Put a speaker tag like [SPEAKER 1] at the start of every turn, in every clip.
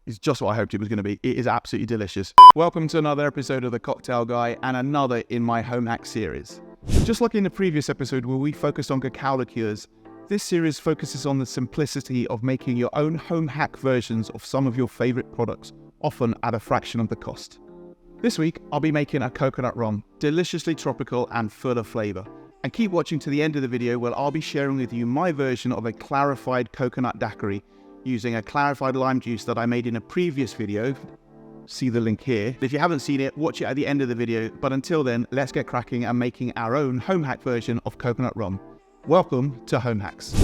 [SPEAKER 1] It's just what I hoped it was going to be. It is absolutely delicious. Welcome to another episode of The Cocktail Guy and another in my home hack series. Just like in the previous episode where we focused on cacao liqueurs, this series focuses on the simplicity of making your own home hack versions of some of your favorite products, often at a fraction of the cost. This week, I'll be making a coconut rum, deliciously tropical and full of flavor. And keep watching to the end of the video where I'll be sharing with you my version of a clarified coconut daiquiri using a clarified lime juice that I made in a previous video. See the link here. If you haven't seen it, watch it at the end of the video. But until then, let's get cracking and making our own home hack version of coconut rum. Welcome to Home Hacks.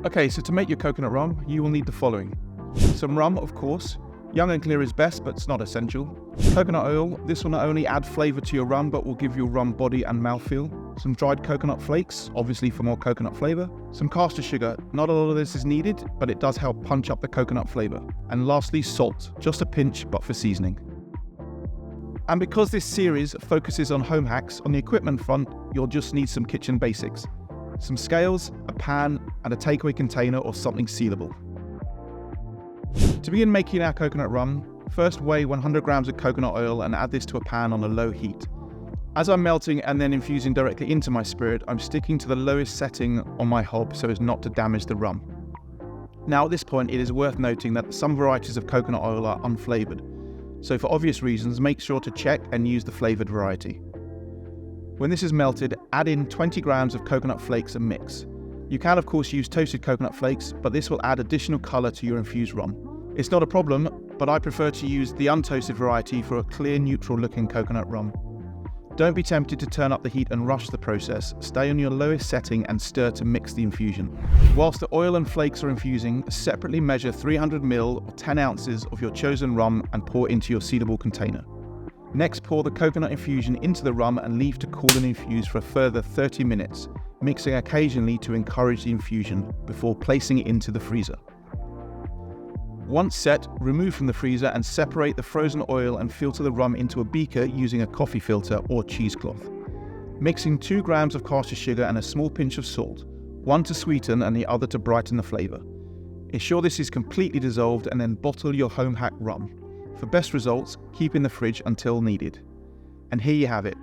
[SPEAKER 1] Okay, so to make your coconut rum, you will need the following. Some rum, of course. Young and clear is best, but it's not essential. Coconut oil, this will not only add flavour to your rum, but will give your rum body and mouthfeel. Some dried coconut flakes, obviously for more coconut flavour. Some caster sugar, not a lot of this is needed, but it does help punch up the coconut flavour. And lastly, salt, just a pinch, but for seasoning. And because this series focuses on home hacks, on the equipment front, you'll just need some kitchen basics. Some scales, a pan, and a takeaway container or something sealable. To begin making our coconut rum, first weigh 100 grams of coconut oil and add this to a pan on a low heat. As I'm melting and then infusing directly into my spirit, I'm sticking to the lowest setting on my hob so as not to damage the rum. Now at this point, it is worth noting that some varieties of coconut oil are unflavoured, so for obvious reasons, make sure to check and use the flavoured variety. When this is melted, add in 20 grams of coconut flakes and mix. You can of course use toasted coconut flakes, but this will add additional colour to your infused rum. It's not a problem, but I prefer to use the untoasted variety for a clear, neutral looking coconut rum. Don't be tempted to turn up the heat and rush the process. Stay on your lowest setting and stir to mix the infusion. Whilst the oil and flakes are infusing, separately measure 300 ml or 10 ounces of your chosen rum and pour into your sealable container. Next, pour the coconut infusion into the rum and leave to cool and infuse for a further 30 minutes, mixing occasionally to encourage the infusion before placing it into the freezer. Once set, remove from the freezer and separate the frozen oil and filter the rum into a beaker using a coffee filter or cheesecloth. Mixing 2 grams of caster sugar and a small pinch of salt, one to sweeten and the other to brighten the flavour. Ensure this is completely dissolved and then bottle your home hack rum. For best results, keep in the fridge until needed. And here you have it.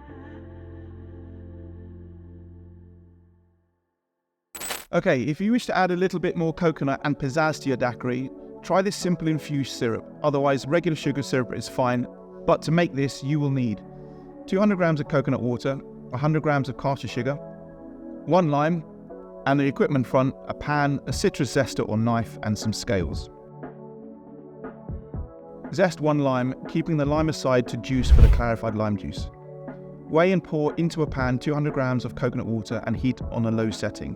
[SPEAKER 1] Okay, if you wish to add a little bit more coconut and pizzazz to your daiquiri, try this simple infused syrup, otherwise regular sugar syrup is fine, but to make this you will need 200 grams of coconut water, 100 grams of caster sugar, 1 lime, and the equipment front, a pan, a citrus zester or knife, and some scales. Zest 1 lime, keeping the lime aside to juice for the clarified lime juice. Weigh and pour into a pan 200 grams of coconut water and heat on a low setting.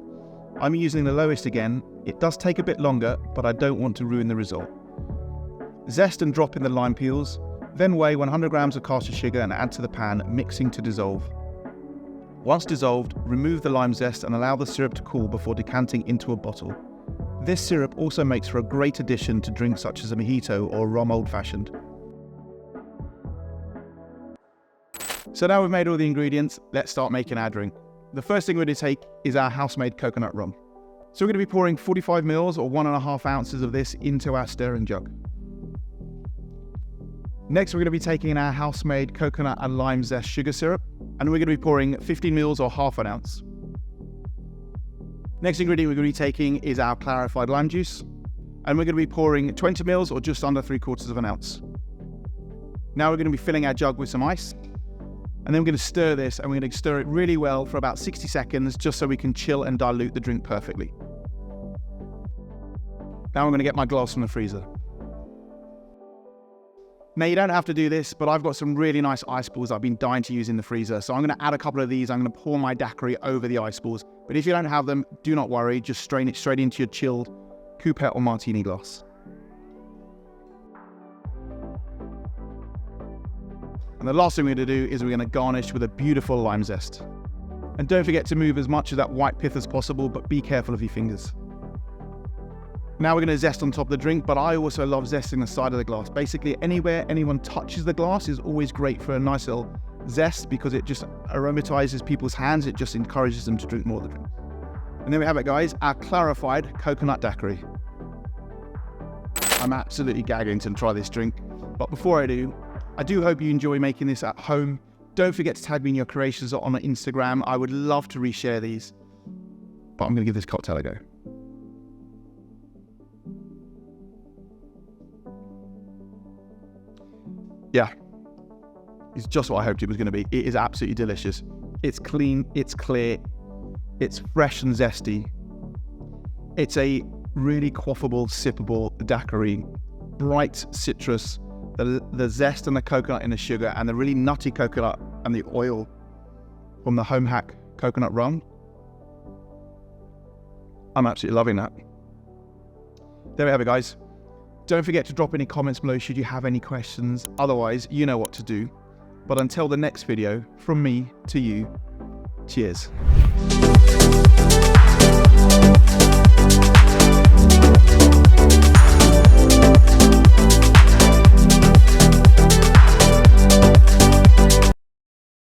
[SPEAKER 1] I'm using the lowest again. It does take a bit longer, but I don't want to ruin the result. Zest and drop in the lime peels, then weigh 100 grams of caster sugar and add to the pan, mixing to dissolve. Once dissolved, remove the lime zest and allow the syrup to cool before decanting into a bottle. This syrup also makes for a great addition to drinks such as a mojito or rum old fashioned. So now we've made all the ingredients, let's start making our drink. The first thing we're going to take is our house-made coconut rum. So we're going to be pouring 45 ml or 1.5 ounces of this into our stirring jug. Next, we're going to be taking our house-made coconut and lime zest sugar syrup, and we're going to be pouring 15 ml or half an ounce. Next ingredient we're going to be taking is our clarified lime juice, and we're going to be pouring 20 ml or just under 3/4 of an ounce. Now we're going to be filling our jug with some ice. And then we're going to stir this, and we're going to stir it really well for about 60 seconds, just so we can chill and dilute the drink perfectly. Now I'm going to get my glass from the freezer. Now you don't have to do this, but I've got some really nice ice balls I've been dying to use in the freezer. So I'm going to add a couple of these. I'm going to pour my daiquiri over the ice balls. But if you don't have them, do not worry. Just strain it straight into your chilled coupette or martini glass. And the last thing we're going to do is we're going to garnish with a beautiful lime zest. And don't forget to move as much of that white pith as possible, but be careful of your fingers. Now we're going to zest on top of the drink, but I also love zesting the side of the glass. Basically, anywhere anyone touches the glass is always great for a nice little zest because it just aromatizes people's hands. It just encourages them to drink more of the drink. And there we have it, guys, our clarified coconut daiquiri. I'm absolutely gagging to try this drink. But before I do hope you enjoy making this at home. Don't forget to tag me in your creations on Instagram. I would love to reshare these. But I'm going to give this cocktail a go. Yeah, it's just what I hoped it was going to be. It is absolutely delicious. It's clean, it's clear, it's fresh and zesty. It's a really quaffable, sippable daiquiri. Bright citrus, the zest and the coconut in the sugar, and the really nutty coconut and the oil from the home hack coconut rum. I'm absolutely loving that. There we have it, guys. Don't forget to drop any comments below should you have any questions. Otherwise, you know what to do. But until the next video, from me to you, cheers.